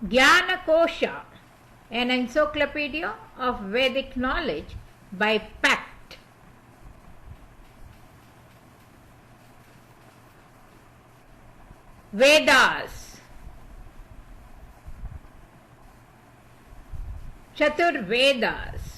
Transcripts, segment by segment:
Jnana an encyclopedia of Vedic knowledge by pact. Vedas. Chatur Vedas.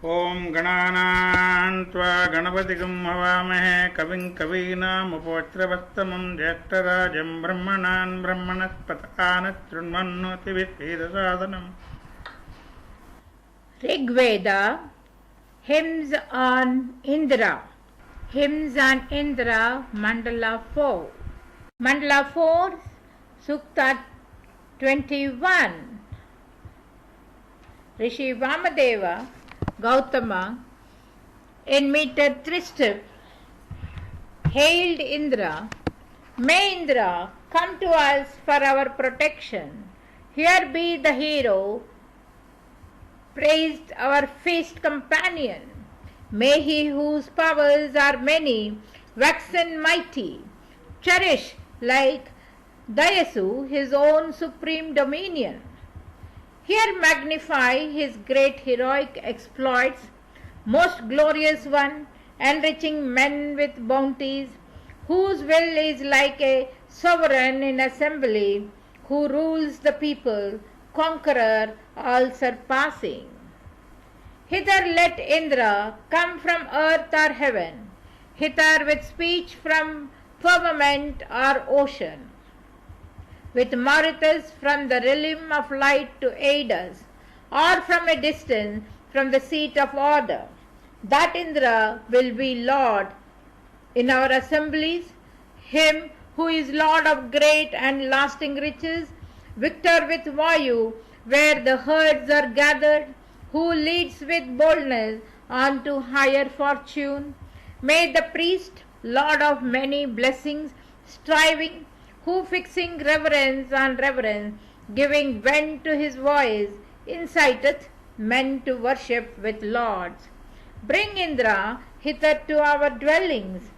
ओम गणानान्त्वा गणपतिगं हवामहे कविं कवीनामुपवज्रवत्तमं ज्येष्ठराजं ब्रह्मणान् ब्रह्मणस्पतआनः शृण्वन्नोतिभिः Rigveda, hymns on Indra. Hymns on Indra, Mandala 4. Mandala 4, Sukta 21. Rishi Vamadeva, Gautama, in meter 3 step, hailed Indra. May Indra come to us for our protection. Here be the hero, praised our feast companion. May he whose powers are many, waxen mighty, cherish like Dayasu his own supreme dominion. Here magnify his great heroic exploits, most glorious one, enriching men with bounties, whose will is like a sovereign in assembly, who rules the people, conqueror all surpassing. Hither let Indra come from earth or heaven, hither with speech from firmament or ocean, with Marutas from the realm of light to aid us, or from a distance from the seat of order. That Indra will be Lord in our assemblies, him who is Lord of great and lasting riches, victor with Vayu, where the herds are gathered, who leads with boldness on to higher fortune. May the priest, Lord of many blessings, striving, who fixing reverence on reverence, giving vent to his voice, inciteth men to worship with lords. Bring Indra hither to our dwellings.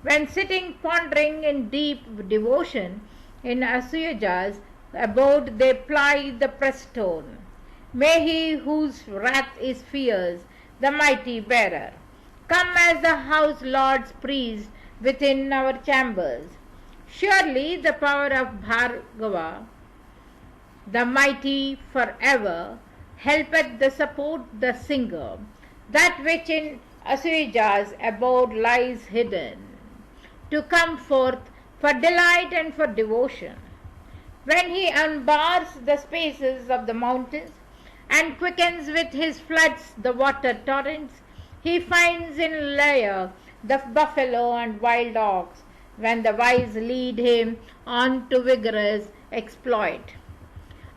When sitting pondering in deep devotion, in Asuyaja's abode they ply the press-stone. May he whose wrath is fierce, the mighty bearer, come as the house lord's priest within our chambers. Surely the power of Bhargava, the mighty forever, helpeth the support the singer, that which in Asuyaja's abode lies hidden, to come forth for delight and for devotion. When he unbars the spaces of the mountains, and quickens with his floods the water torrents, he finds in lair the buffalo and wild ox, when the wise lead him on to vigorous exploit.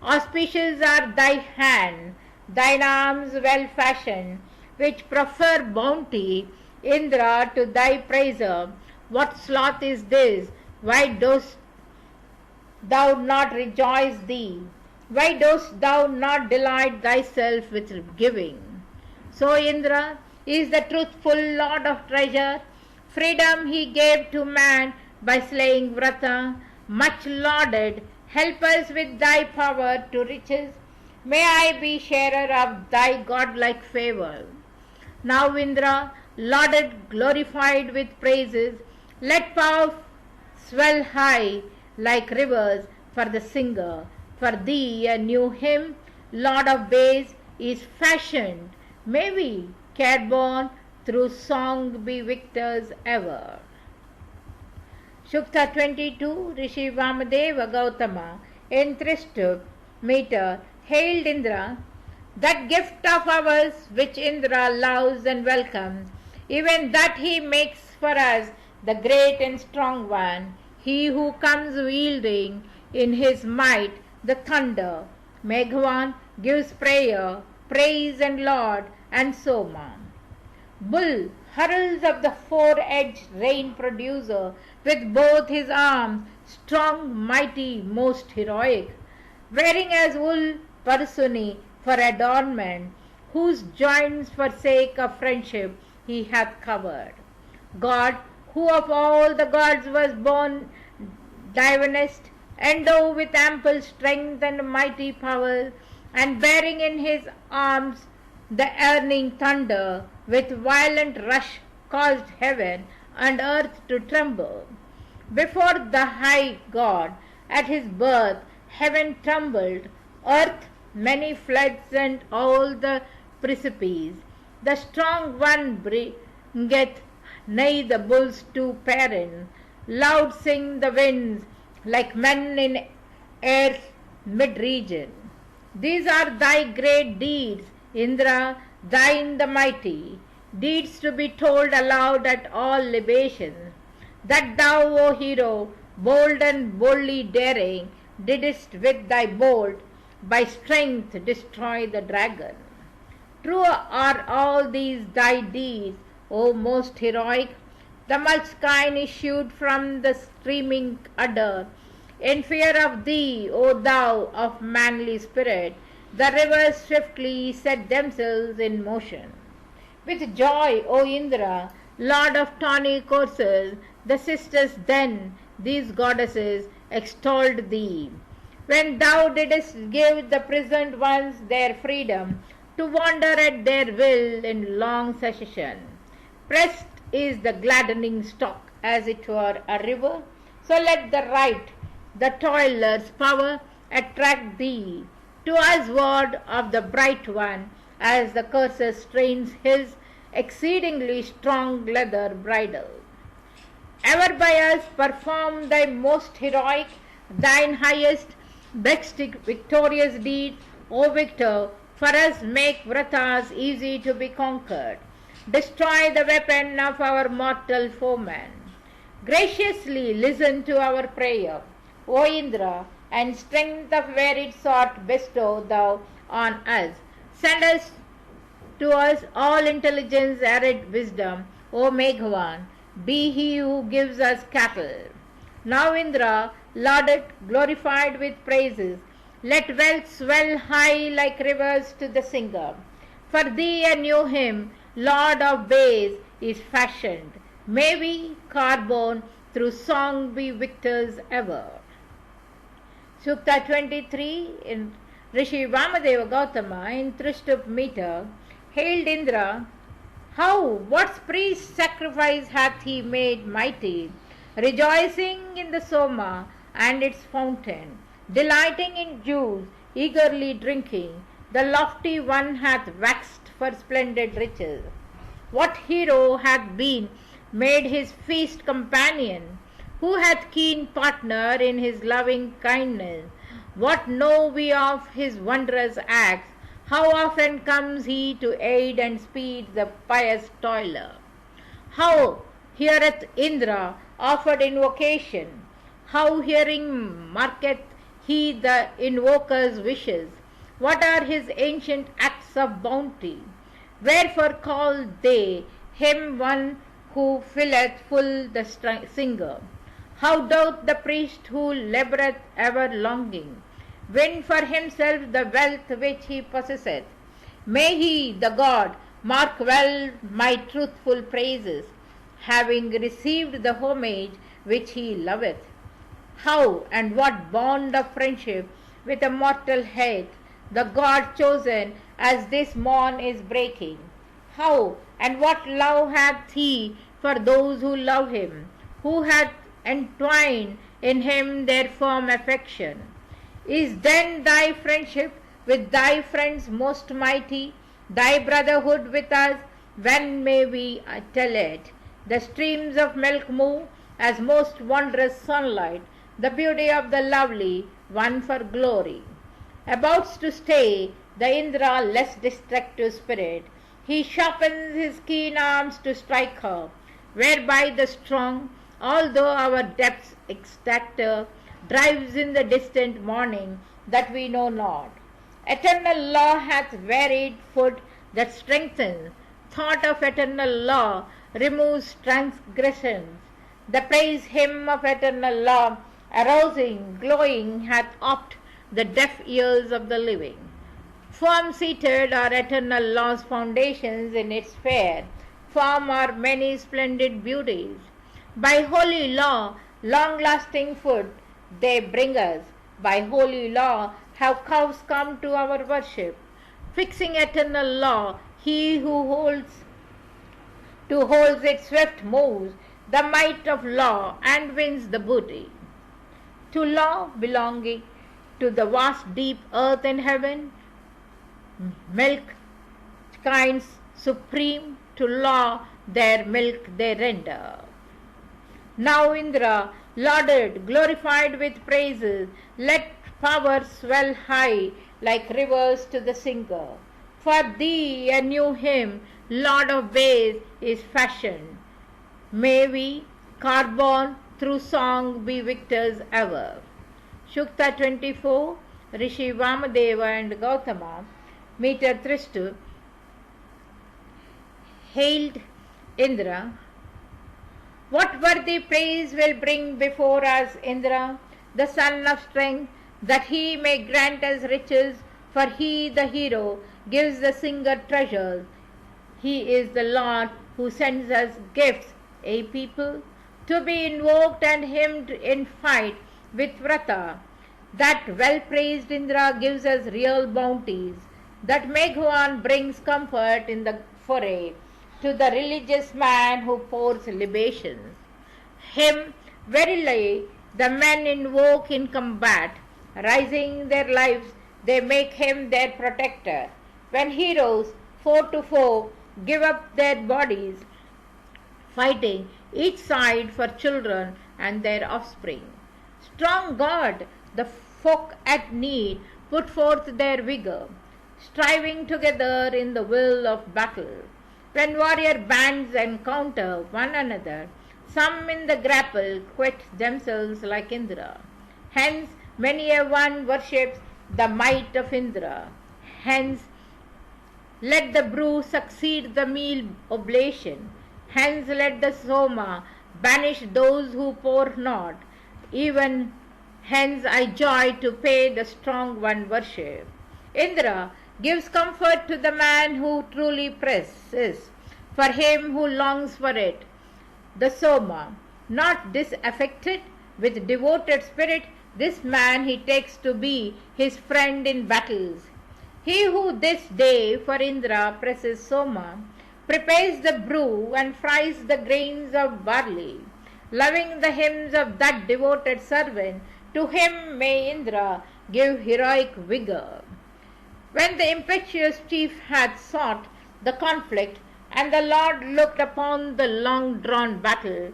Auspicious are thy hand, thine arms well fashioned, which proffer bounty, Indra, to thy praiser. What sloth is this? Why dost thou not rejoice thee? Why dost thou not delight thyself with giving? So Indra is the truthful Lord of treasure. Freedom he gave to man by slaying Vrata, much lauded. Help us with thy power to riches. May I be sharer of thy godlike favor. Now Indra, lauded, glorified with praises, let power swell high like rivers for the singer. For thee a new hymn, Lord of bays, is fashioned. May we, careborn, through song be victors ever. Sukta 22, Rishi Vamadeva Gautama, in 3 meter, hailed Indra, that gift of ours which Indra loves and welcomes, even that he makes for us the great and strong one, he who comes wielding in his might the thunder. Meghwan gives prayer, praise and laud, and so on. Bull hurls of the four-edged rain producer with both his arms, strong, mighty, most heroic, wearing as wool Parsuni for adornment, whose joints for sake of friendship he hath covered. God, who of all the gods was born divinest, endowed with ample strength and mighty power, and bearing in his arms the earning thunder, with violent rush caused heaven and earth to tremble. Before the high God, at his birth, heaven trembled, earth many floods and all the precipices. The strong one bringeth nigh the bulls to parent. Loud sing the winds like men in air's mid-region. These are thy great deeds, Indra, thine the mighty, deeds to be told aloud at all libations, that thou, O hero, bold and boldly daring, didst with thy bolt by strength destroy the dragon. True are all these thy deeds, O most heroic. The mulch-kine issued from the streaming udder. In fear of thee, O thou of manly spirit, the rivers swiftly set themselves in motion. With joy, O Indra, lord of tawny coursers, the sisters then, these goddesses, extolled thee. When thou didst give the prisoned ones their freedom to wander at their will in long succession. Pressed is the gladdening stock, as it were a river, so let the right, the toiler's power, attract thee to usward of the bright one, as the courser strains his exceedingly strong leather bridle. Ever by us perform thy most heroic, thine highest, best victorious deed, O victor, for us make vratas easy to be conquered. Destroy the weapon of our mortal foeman. Graciously listen to our prayer, O Indra, and strength of varied sort bestow thou on us. Send us to us all intelligence, arid wisdom, O Meghavan, be he who gives us cattle. Now Indra, lauded, glorified with praises, let wealth swell high like rivers to the singer. For thee a new hymn, Lord of bays, is fashioned. May we, Carbon, through song be victors ever. Sukta 23 in Rishi Vamadeva Gautama in Trishtup meter hailed Indra. How, what priest sacrifice hath he made mighty, rejoicing in the Soma and its fountain, delighting in juice, eagerly drinking, the lofty one hath waxed for splendid riches. What hero hath been made his feast companion, who hath keen partner in his loving kindness? What know we of his wondrous acts? How often comes he to aid and speed the pious toiler? How heareth Indra offered invocation? How hearing marketh he the invoker's wishes? What are his ancient acts of bounty? Wherefore call they him one who filleth full the singer? How doth the priest who laboureth ever longing win for himself the wealth which he possesseth? May he, the god, mark well my truthful praises, having received the homage which he loveth. How and what bond of friendship with a mortal hath the god chosen as this morn is breaking? How and what love hath he for those who love him, who hath entwined in him their firm affection? Is then thy friendship with thy friends most mighty, thy brotherhood with us? When may we tell it? The streams of milk move as most wondrous sunlight, the beauty of the lovely one for glory. About to stay the Indra less destructive spirit, he sharpens his keen arms to strike her, whereby the strong, although our depths extractor, drives in the distant morning that we know not. Eternal law hath varied food that strengthens. Thought of eternal law removes transgressions. The praise hymn of eternal law, arousing, glowing, hath opt the deaf ears of the living. Firm seated are eternal law's foundations in its fair. Firm are many splendid beauties. By holy law, long-lasting food, they bring us. By holy law have cows come to our worship. Fixing eternal law, he who holds it swift moves the might of law and wins the booty. To law belonging to the vast deep earth and heaven, milk kinds supreme, to law their milk they render. Now Indra, lauded, glorified with praises, let power swell high like rivers to the singer. For thee a new hymn, Lord of ways, is fashioned. May we, carbon through song, be victors ever. Shukta 24, Rishi Vamadeva and Gautama, meter Trishtu, hailed Indra. What worthy praise will bring before us, Indra, the son of strength, that he may grant us riches, for he, the hero, gives the singer treasures. He is the Lord who sends us gifts, a people, to be invoked and hymned in fight with Vrata. That well-praised Indra gives us real bounties. That Meghwan brings comfort in the foray to the religious man who pours libations. Him, verily, the men invoke in combat. Rising their lives, they make him their protector. When heroes, foe to foe, give up their bodies, fighting each side for children and their offspring. Strong God, the folk at need put forth their vigor, striving together in the will of battle. When warrior bands encounter one another, some in the grapple quit themselves like Indra. Hence many a one worships the might of Indra. Hence let the brew succeed the meal oblation. Hence let the Soma banish those who pour not. Even hence I joy to pay the strong one worship. Indra gives comfort to the man who truly presses, for him who longs for it. The Soma, not disaffected, with devoted spirit, this man he takes to be his friend in battles. He who this day for Indra presses Soma, prepares the brew and fries the grains of barley. Loving the hymns of that devoted servant, to him may Indra give heroic vigor. When the impetuous chief had sought the conflict, and the Lord looked upon the long-drawn battle,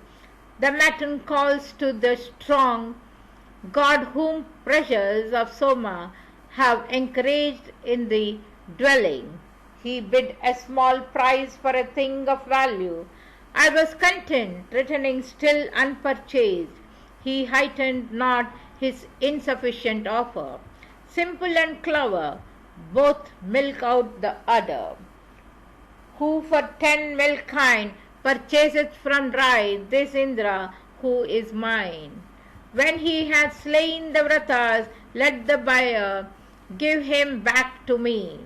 the matin calls to the strong God whom pressures of Soma have encouraged in the dwelling. He bid a small price for a thing of value. I was content, returning still unpurchased. He heightened not his insufficient offer. Simple and clever, both milk out the udder. Who for 10 milk kine purchaseth from rye this Indra who is mine. When he hath slain the Vratas, let the buyer give him back to me.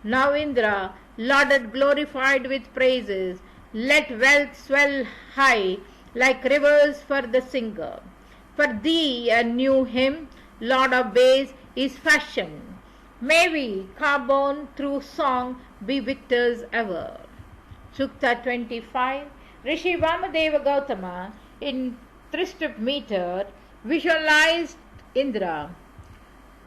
Now Indra, lauded, glorified with praises, let wealth swell high like rivers for the singer. For thee a new hymn, Lord of ways, is fashioned. May we, carbon through song, be victors ever. Sukta 25, Rishi Vamadeva Gautama in Trishtup meter visualized Indra.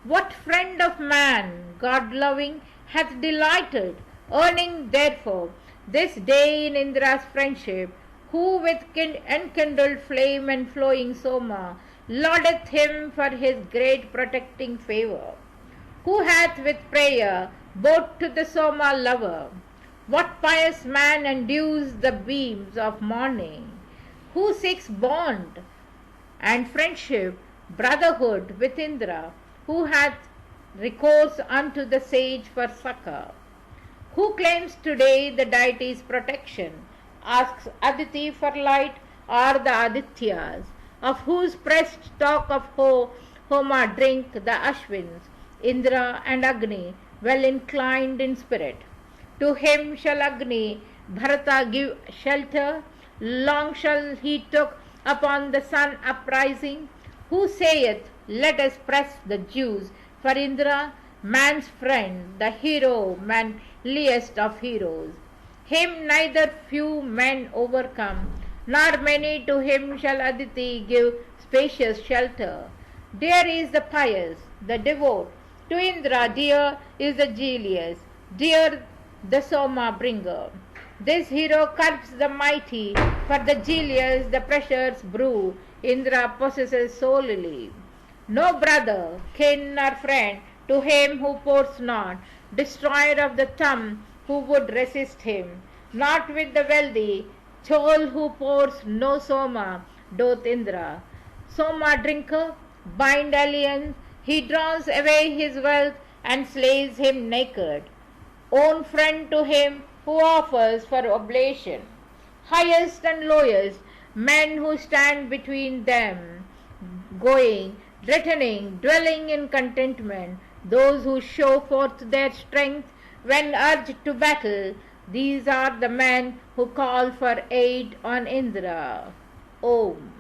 What friend of man, God-loving, hath delighted, earning therefore this day in Indra's friendship, who with enkindled flame and flowing Soma laudeth him for his great protecting favour, who hath with prayer both to the Soma lover. What pious man endues the beams of morning, who seeks bond and friendship, brotherhood with Indra, who hath recourse unto the sage for succor, who claims today the deity's protection, asks Aditi for light or the Adityas, of whose pressed stock of Homa drink the Ashwins, Indra and Agni, well inclined in spirit. To him shall Agni Bharata give shelter, long shall he took upon the sun uprising, who saith, let us press the Jews for Indra, man's friend, the hero, manliest of heroes. Him neither few men overcome, nor many to him shall Aditi give spacious shelter. Dear is the pious, the devout, to Indra dear is the jealous, dear the Soma bringer. This hero curbs the mighty, for the jealous the pressures brew, Indra possesses solely. No brother, kin or friend to him who pours not, destroyer of the thumb who would resist him, not with the wealthy, Chol who pours no Soma, doth Indra. Soma drinker, bind alliance, he draws away his wealth and slays him naked. Own friend to him who offers for oblation. Highest and lowest, men who stand between them, going, returning, dwelling in contentment, those who show forth their strength when urged to battle, these are the men who call for aid on Indra. Om.